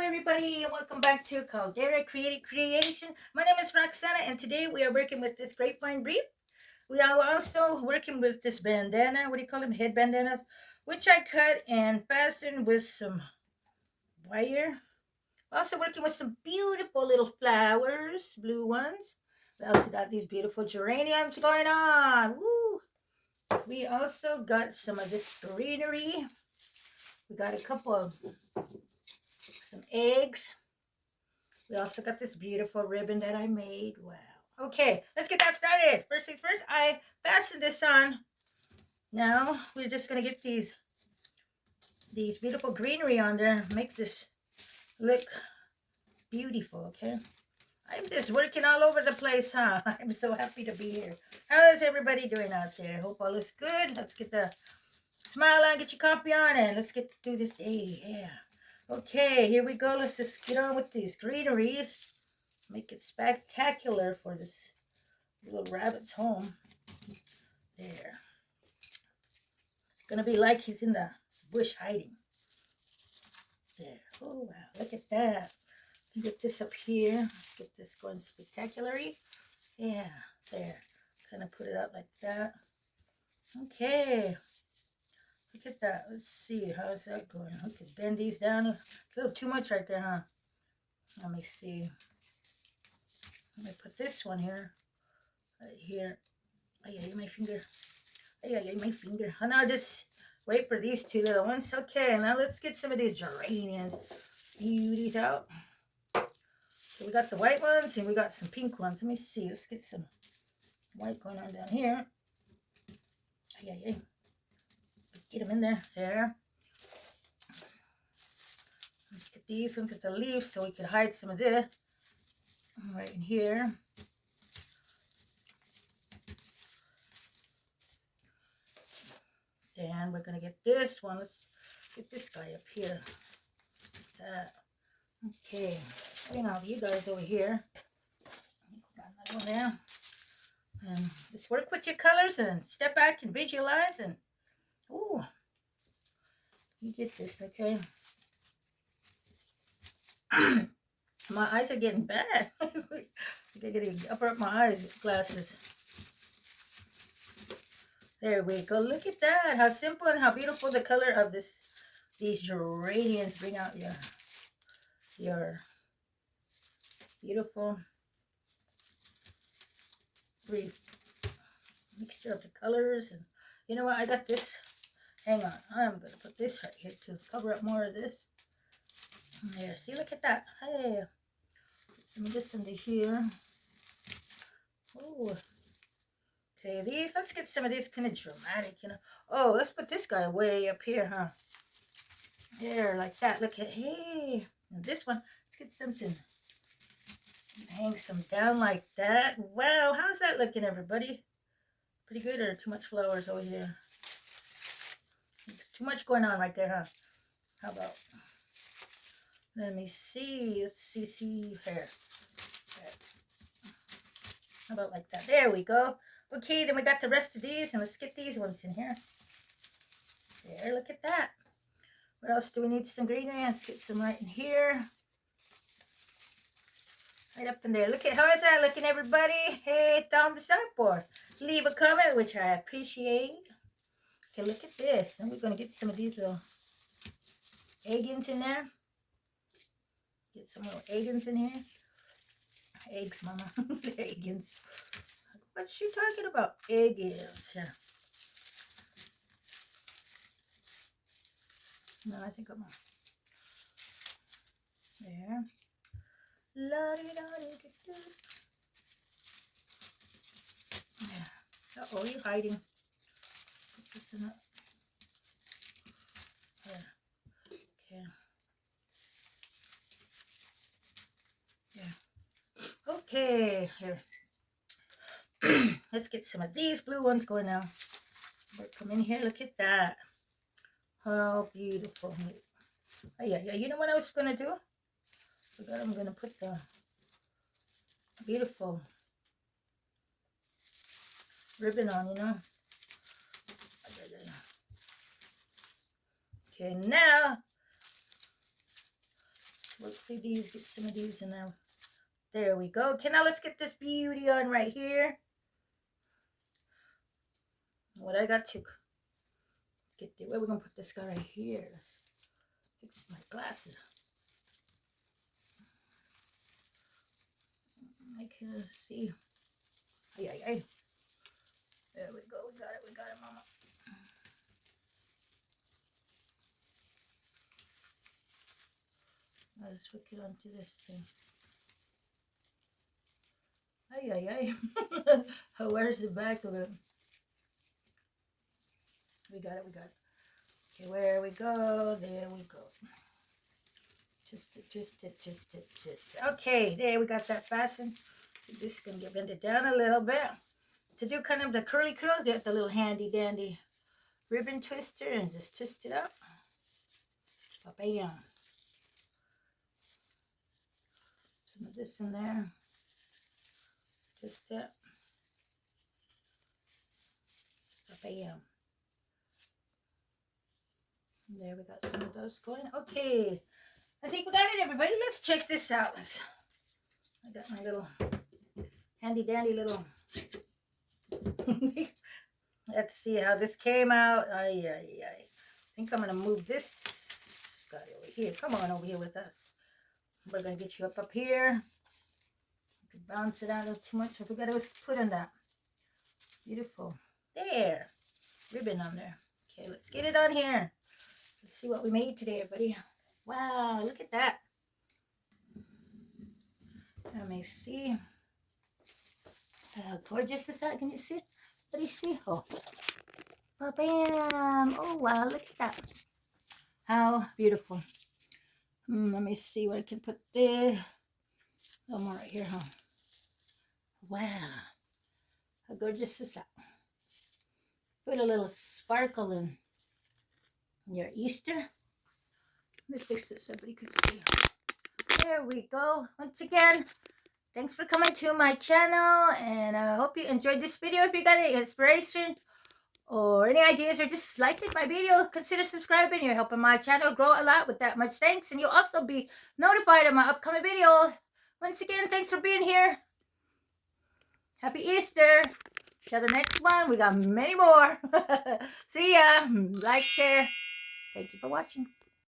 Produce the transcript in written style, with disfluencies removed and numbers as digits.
everybody, and welcome back to Caldera Creative Creation. My name is Roxana, and today we are working with this grapevine brief. We are also working with this bandana. What do you call them? Head bandanas, which I cut and fastened with some wire. Also working with some beautiful little flowers, blue ones. We also got these beautiful geraniums going on. Woo! We also got some of this greenery. We got a couple of some eggs. We also got this beautiful ribbon that I made. Wow. Okay, let's get that started. First things first, I fastened this on. Now we're just gonna get these beautiful greenery on there. Make this look beautiful, okay? I'm just working all over the place, huh? I'm so happy to be here. How is everybody doing out there? Hope all is good. Let's get the smile on, get your coffee on, and let's get through this day. Yeah. Okay, here we go. Let's just get on with these greeneries. Make it spectacular for this little rabbit's home. There. It's gonna be like he's in the bush hiding. There. Oh wow, look at that. Get this up here. Let's get this going spectacularly. Yeah, there. Kind of put it out like that. Okay. Look at that. Let's see. How's that going? We could bend these down. It's a little too much right there, huh? Let me see. Let me put this one here. Right here. Oh yeah, my finger. Oh yeah, my finger. Oh no, just wait for these two little ones. Okay, now let's get some of these geraniums. Beauties out. So we got the white ones and we got some pink ones. Let me see. Let's get some white going on down here. Yeah, yeah. Get them in there. There. Let's get these ones at the leaves so we can hide some of this. Right in here. Then we're going to get this one. Let's get this guy up here. That. Okay. Bring all you guys over here. Got another one there. And just work with your colors and step back and visualize and ooh, you get this, okay? My eyes are getting bad. I gotta upper up my eyes glasses. There we go. Look at that. How simple and how beautiful the color of these geraniums bring out your beautiful mixture of the colors. And you know what? I got this. Hang on. I'm gonna put this right here to cover up more of this. There. See, look at that. Hey. Put some of this into here. Oh. Okay, let's get some of these kind of dramatic, you know. Oh, let's put this guy way up here, huh? There, like that. Look at, hey. And this one, let's get something. Hang some down like that. Wow, how's that looking, everybody? Pretty good, or too much flowers over here? Too much going on right there, huh? How about, let me see. Let's see here. How about like that? There we go. Okay, then we got the rest of these, and let's get these ones in here. There, look at that. What else do we need? Some greenery. Let's get some right in here. Right up in there. Look at, how is that looking, everybody? Hey, thumbs up or leave a comment, which I appreciate. Okay, look at this. And we're going to get some of these little eggins in there. Get some little eggins in here. Eggs, mama. Eggins. What's she talking about? Eggins. Yeah. No, I think I'm on. There. La-di-da-di-da-da. Yeah. Uh-oh, you're hiding. Put this in it. Yeah. Okay. Yeah. Okay. Here. Let's get some of these blue ones going now. Come in here. Look at that. How beautiful. Oh, yeah. You know what I was going to do? I'm going to put the beautiful ribbon on, you know. Okay, now Look through these, get some of these in there. There we go. Okay, now let's get this beauty on right here. What I got to get there. Where we're gonna put this guy right here. Let's fix my glasses. I can see. Ay, ay, ay. There we go. We got it, mama. Let's hook it onto this thing. Ay, ay, ay. Where's the back of it? We got it. Okay, where we go? There we go. Twist it. Okay, there we got that fastened. This is going to get bended down a little bit. To do kind of the curly curl, get the little handy dandy ribbon twister and just twist it up. Bam. Some of this in there. Twist it. Bam. There we got some of those going. Okay. I think we got it, everybody. Let's check this out. I got my little handy dandy little. Let's see how this came out. Ay, ay, ay. I think I'm going to move this guy over here. Come on over here with us. We're going to get you up here. You can bounce it out a little too much. I forgot I was putting that. Beautiful. There. Ribbon on there. Okay, let's get it on here. Let's see what we made today, everybody. Wow, look at that. Let me see. How gorgeous is that? Can you see? What do you see? Oh, bam. Oh, wow, look at that. How beautiful. Let me see what I can put there. A little more right here, huh? Wow. How gorgeous is that? Put a little sparkle in your Easter. Let me fix it so everybody can see. There we go. Once again, thanks for coming to my channel, and I hope you enjoyed this video. If you got any inspiration or any ideas, or just liking my video, consider subscribing. You're helping my channel grow a lot with that much thanks, and you'll also be notified of my upcoming videos. Once again, thanks for being here. Happy Easter. Till the next one, we got many more. See ya. Like, share. Thank you for watching.